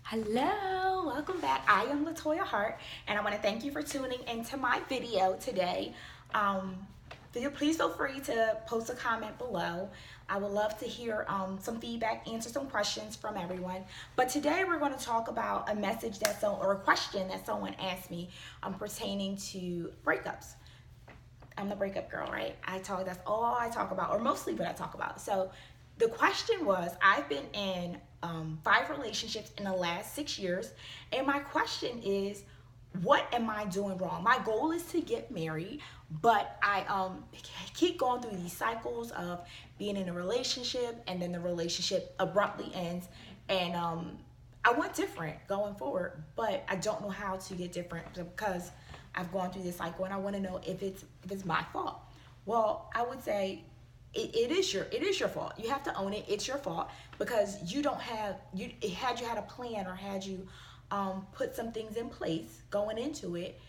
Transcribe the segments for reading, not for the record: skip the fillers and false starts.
Hello, welcome back. I am Latoya Hart, and I want to thank you for tuning into my video today. Um, please feel free to post a comment below. I would love to hear some feedback, answer some questions from everyone. But today we're going to talk about a message or a question that someone asked me pertaining to breakups. I'm the breakup girl, right? That's all I talk about, or mostly what I talk about. So the question was, I've been in 5 relationships in the last 6 years, and my question is, what am I doing wrong? My goal is to get married, but I keep going through these cycles of being in a relationship, and then the relationship abruptly ends, and I want different going forward, but I don't know how to get different because I've gone through this cycle, and I want to know if it's my fault. Well, I would say it is your fault. You have to own it. It's your fault because you don't have had you had a plan, or had you put some things in place going into it,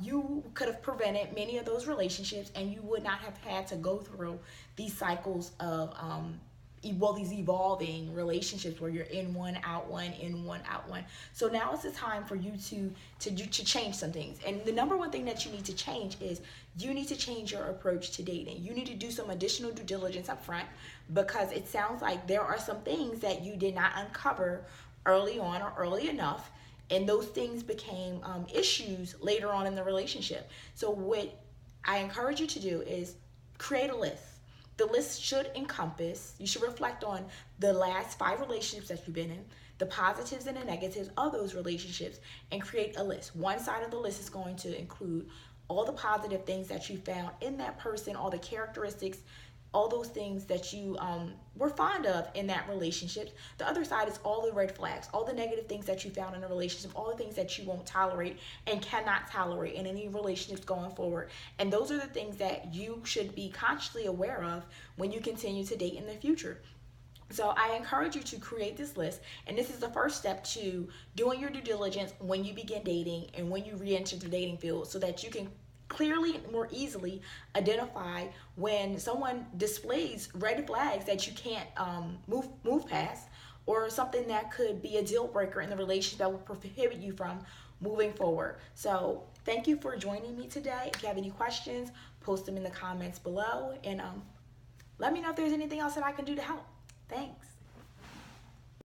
you could have prevented many of those relationships, and you would not have had to go through these cycles of these evolving relationships where you're in one, out one, in one, out one. So now is the time for you to change some things. And the number one thing that you need to change is you need to change your approach to dating. You need to do some additional due diligence up front, because it sounds like there are some things that you did not uncover early on, or early enough, and those things became issues later on in the relationship. So what I encourage you to do is create a list. The list should encompass, you should reflect on the last 5 relationships that you've been in, the positives and the negatives of those relationships, and create a list. One side of the list is going to include all the positive things that you found in that person, all the characteristics, all those things that you were fond of in that relationship. The other side is all the red flags, all the negative things that you found in a relationship, all the things that you won't tolerate and cannot tolerate in any relationships going forward. And those are the things that you should be consciously aware of when you continue to date in the future. So I encourage you to create this list, and this is the first step to doing your due diligence when you begin dating and when you re-enter the dating field, so that you can clearly and more easily identify when someone displays red flags that you can't move past, or something that could be a deal breaker in the relationship that will prohibit you from moving forward. So thank you for joining me today. If you have any questions, post them in the comments below, and let me know if there's anything else that I can do to help. Thanks.